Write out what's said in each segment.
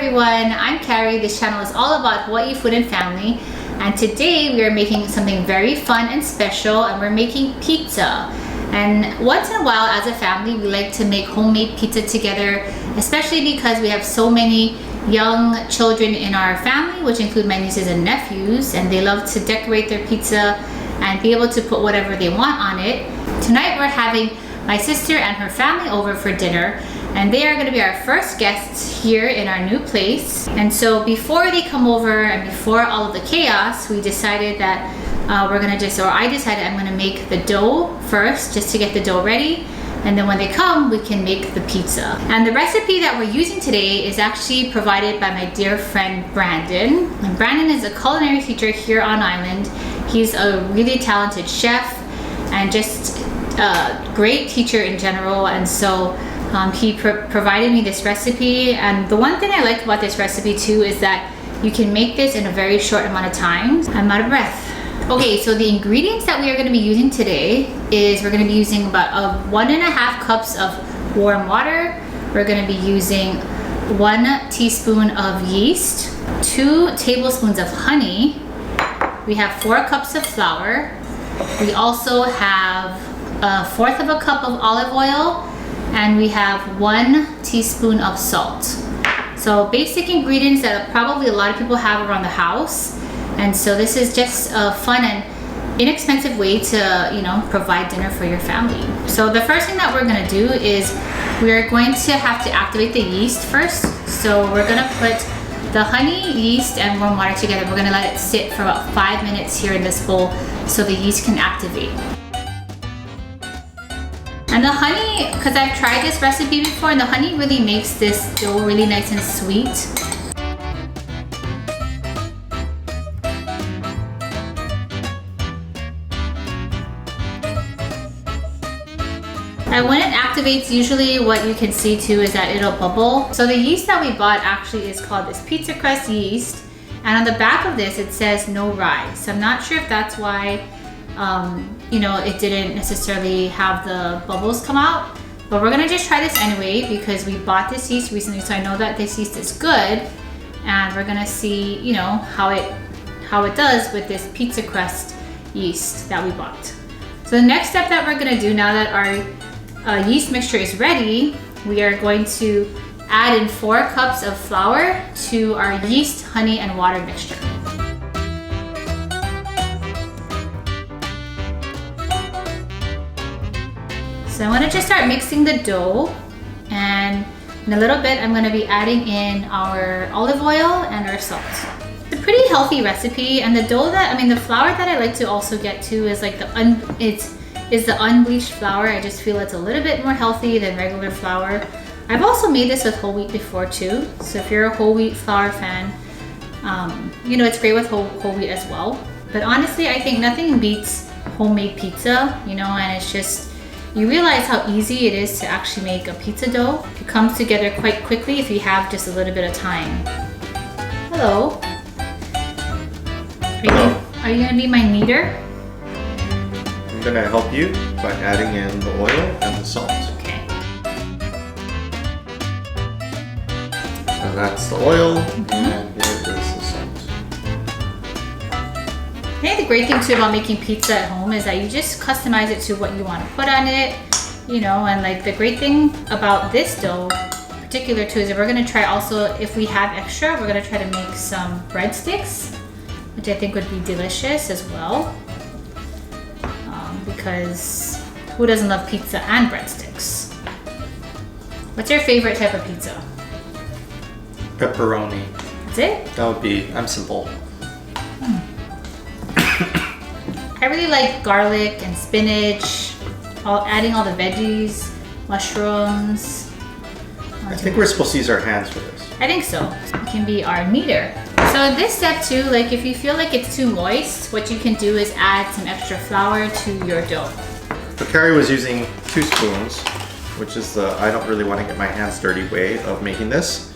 everyone, I'm Carrie. This channel is all about Hawaii food and family, and today we are making something very fun and special, and we're making pizza. And once in a while as a family we like to make homemade pizza together, especially because we have so many young children in our family, which include my nieces and nephews, and they love to decorate their pizza and be able to put whatever they want on it. Tonight we're having my sister and her family over for dinner, and they are going to be our first guests here in our new place. And so before they come over and before all of the chaos, we decided that I decided I'm going to make the dough first, just to get the dough ready, and then when they come we can make the pizza. And the recipe that we're using today is actually provided by my dear friend Brandon. And Brandon is a culinary teacher here on island. He's a really talented chef and just a great teacher in general, and so he provided me this recipe. And the one thing I like about this recipe too is that you can make this in a very short amount of time. I'm out of breath. Okay, so the ingredients that we are going to be using today is we're going to be using about 1.5 cups of warm water. We're going to be using 1 teaspoon of yeast, 2 tablespoons of honey. We have 4 cups of flour. We also have 1/4 of a cup of olive oil, and we have 1 teaspoon of salt. So basic ingredients that probably a lot of people have around the house. And so this is just a fun and inexpensive way to, provide dinner for your family. So the first thing that we're gonna do is we're going to have to activate the yeast first. So we're gonna put the honey, yeast, and warm water together. We're gonna let it sit for about 5 minutes here in this bowl so the yeast can activate. And the honey, because I've tried this recipe before, and the honey really makes this dough really nice and sweet. And when it activates, usually what you can see too is that it'll bubble. So the yeast that we bought actually is called this pizza crust yeast. And on the back of this, it says no rye. So I'm not sure if that's why it didn't necessarily have the bubbles come out, but we're gonna just try this anyway because we bought this yeast recently, so I know that this yeast is good, and we're gonna see how it does with this pizza crust yeast that we bought. So the next step that we're gonna do now that our yeast mixture is ready, we are going to add in 4 cups of flour to our yeast, honey, and water mixture. So I'm going to just start mixing the dough, and in a little bit I'm going to be adding in our olive oil and our salt. It's a pretty healthy recipe, and the flour that I like to also get to is like the unbleached flour. I just feel it's a little bit more healthy than regular flour. I've also made this with whole wheat before too, so if you're a whole wheat flour fan, it's great with whole wheat as well. But honestly, I think nothing beats homemade pizza, and it's just, you realize how easy it is to actually make a pizza dough. It comes together quite quickly if you have just a little bit of time. Hello. Are you gonna be my kneader? I'm gonna help you by adding in the oil and the salt. Okay. So that's the oil, and here is the salt. I think the great thing too about making pizza at home is that you just customize it to what you want to put on it, and like the great thing about this dough in particular too is that we're gonna try also, if we have extra, we're gonna try to make some breadsticks, which I think would be delicious as well. Because who doesn't love pizza and breadsticks? What's your favorite type of pizza? Pepperoni. That's it? That would be, I'm simple. I really like garlic and spinach, adding all the veggies, mushrooms. I think we're supposed to use our hands for this. I think so. It can be our kneader. So in this step too, like if you feel like it's too moist, what you can do is add some extra flour to your dough. So Carrie was using 2 spoons, which is the I don't really want to get my hands dirty way of making this.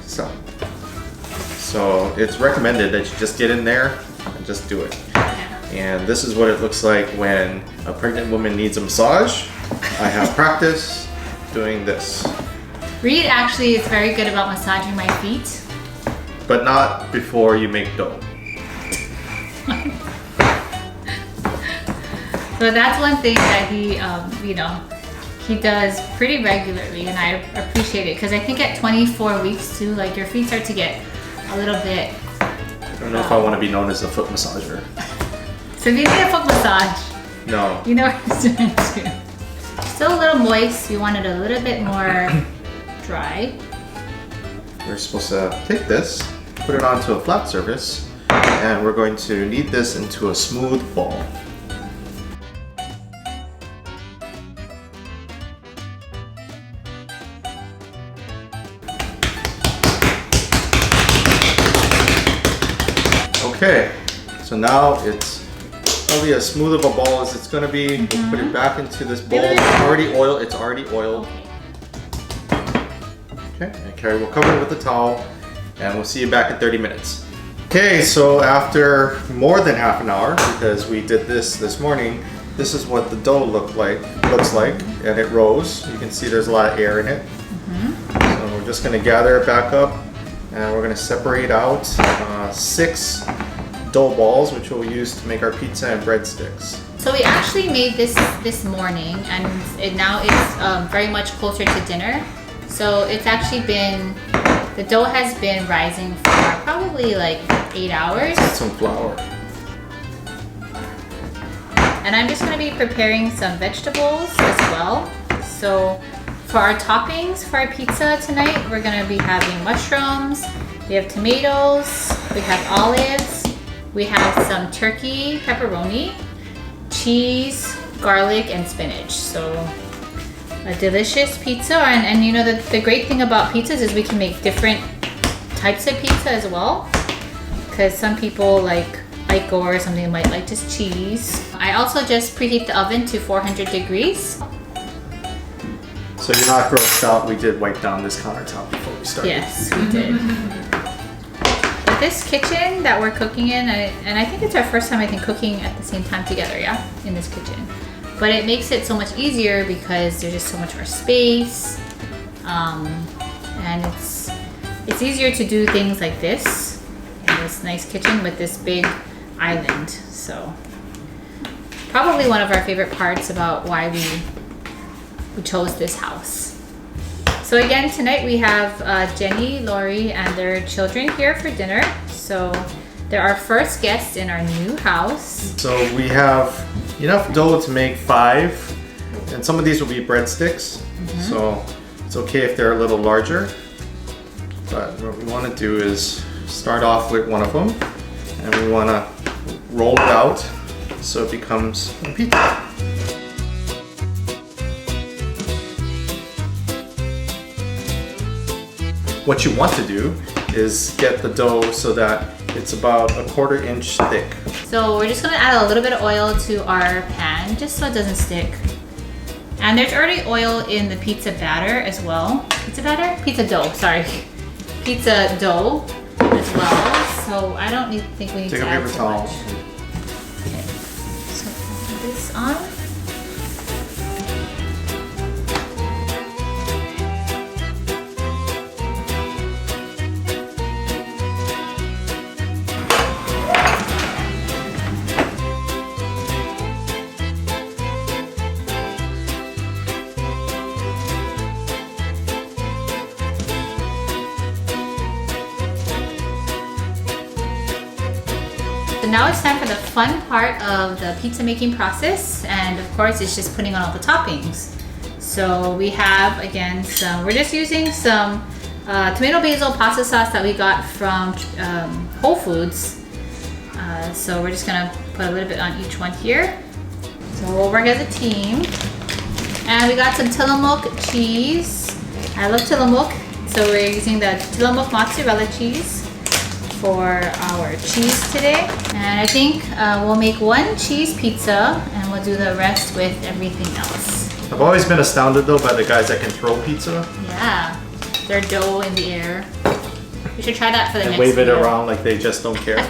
So it's recommended that you just get in there and just do it. And this is what it looks like when a pregnant woman needs a massage. I have practice doing this. Reid actually is very good about massaging my feet. But not before you make dough. So that's one thing that he, he does pretty regularly, and I appreciate it because I think at 24 weeks too, like your feet start to get a little bit. I don't know if I want to be known as a foot massager. So if you need a foot massage, no. You know what he's doing too. Still a little moist. You want it a little bit more dry. We're supposed to take this, put it onto a flat surface, and we're going to knead this into a smooth ball. Okay, so now it's probably as smooth of a ball as it's going to be. We'll put it back into this bowl. It's already oiled. Okay, and Carrie will cover it with a towel, and we'll see you back in 30 minutes. Okay, so after more than half an hour, because we did this morning, this is what the dough looks like, and it rose. You can see there's a lot of air in it. So we're just going to gather it back up, and we're going to separate out 6 dough balls, which we'll use to make our pizza and breadsticks. So we actually made this morning, and now it's very much closer to dinner. So it's actually been, the dough has been rising for probably like 8 hours. Let's add some flour. And I'm just going to be preparing some vegetables as well. So for our toppings for our pizza tonight, we're going to be having mushrooms, we have tomatoes, we have olives, we have some turkey pepperoni, cheese, garlic, and spinach. So a delicious pizza, and you know the great thing about pizzas is we can make different types of pizza as well, because some people like Aiko or something might like just cheese. I also just preheat the oven to 400 degrees. So you're not grossed out, we did wipe down this countertop before we started. Yes, we did. But this kitchen that we're cooking in, and I think it's our first time cooking at the same time together, yeah, in this kitchen. But it makes it so much easier because there's just so much more space, and it's easier to do things like this in this nice kitchen with this big island. So probably one of our favorite parts about why we chose this house. So again, tonight we have Jenny, Lori, and their children here for dinner. So they're our first guests in our new house. So we have enough dough to make 5, and some of these will be breadsticks. So it's okay if they're a little larger. But what we want to do is start off with one of them, and we want to roll it out so it becomes a pizza. What you want to do is get the dough so that it's about a 1/4 inch thick. So we're just gonna add a little bit of oil to our pan just so it doesn't stick. And there's already oil in the pizza batter as well. Pizza batter? Pizza dough, sorry. Pizza dough as well. So I don't think we need Take to a add paper too towel. much. Okay. So put this on. So now it's time for the fun part of the pizza making process, and of course it's just putting on all the toppings. So we have, again, we're just using some tomato basil pasta sauce that we got from Whole Foods. So we're just gonna put a little bit on each one here. So we'll work as a team. And we got some Tillamook cheese. I love Tillamook, so we're using the Tillamook mozzarella cheese for our cheese today. And I think we'll make 1 cheese pizza, and we'll do the rest with everything else. I've always been astounded though by the guys that can throw pizza Yeah, their dough in the air. We should try that for the and next wave it meal. around like they just don't care.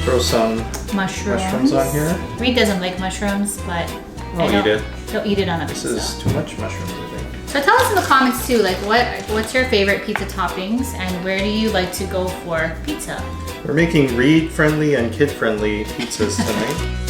Throw some mushrooms on here. Reid doesn't like mushrooms, but I'll eat it. He'll eat it on a This pizza. is too much mushrooms, I think. So tell us in the comments too, like what's your favorite pizza toppings and where do you like to go for pizza? We're making Reid-friendly and kid-friendly pizzas tonight.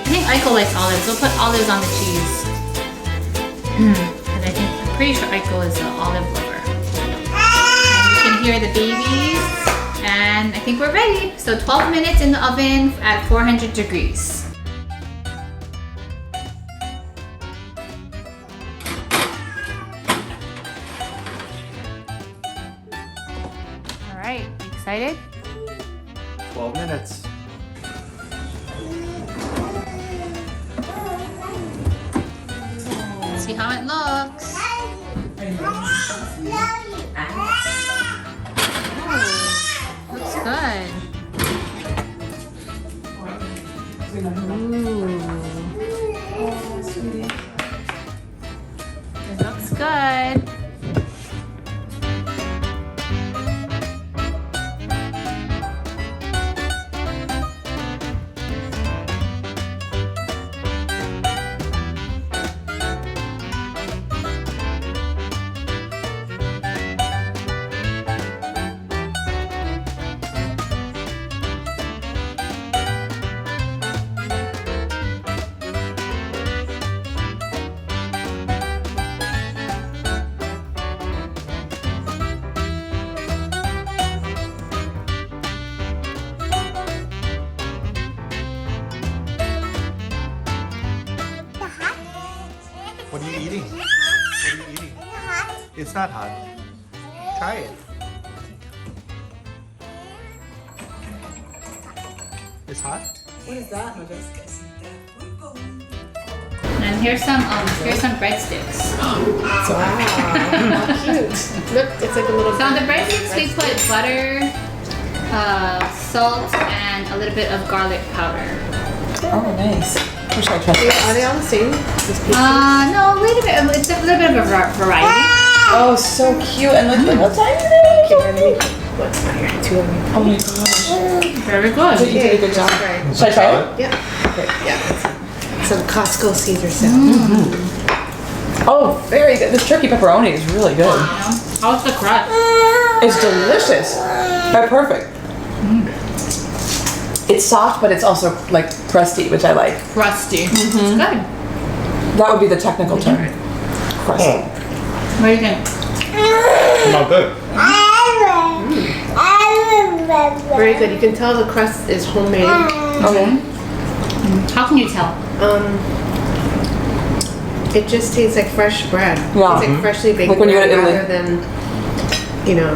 I think Aiko likes olives. We'll put olives on the cheese. And I'm pretty sure Aiko is an olive lover. And you can hear the babies. And I think we're ready. So 12 minutes in the oven at 400 degrees. All right, excited? 12 minutes. See how it looks. Looks good. Ooh. It looks good. What are you eating? What are you eating? It's not hot. Try it. It's hot? What is that? And here's some breadsticks. Wow, how cute. Look, it's like a little... So on the breadsticks we put butter, salt, and a little bit of garlic powder. Oh, nice. Wish I tried Wait, are they all the same? This pizza? No, wait a minute. It's a little bit of a variety. Oh, so cute. And look, what time is it? Okay, let me... What's not here? Two of them. Oh my gosh. Very You good. did a good job. Right. Should I try it? Yeah. Okay, yeah. Some Costco Caesar salad. Oh, very good. This turkey pepperoni is really good. How's the crust? It's delicious. They're perfect. It's soft, but it's also like crusty, which I like. Crusty. It's good. That would be the technical term. Crusty. What do you think? Not good. Very good. You can tell the crust is homemade. Okay. How can you tell? It just tastes like fresh bread. Yeah. It's like freshly baked Like when you go bread to Italy. rather than, you know.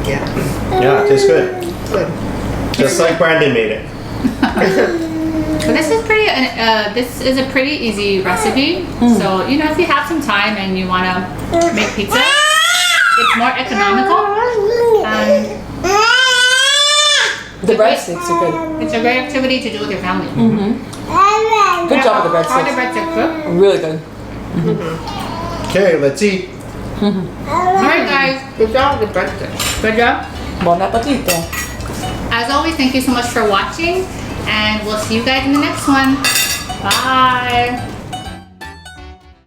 Yeah. Yeah, it tastes good. Good. Just like Brandon made it. But this is a pretty easy recipe. So, you know, if you have some time and you want to make pizza, it's more economical. And The breadsticks are good. it's a great activity to do with your family. Good job with the How are the breadsticks. breadsticks cook? Really good. Okay, let's eat. Alright guys, Good job with the breadsticks. good job. Buon appetito. As always, thank you so much for watching, and we'll see you guys in the next one. Bye.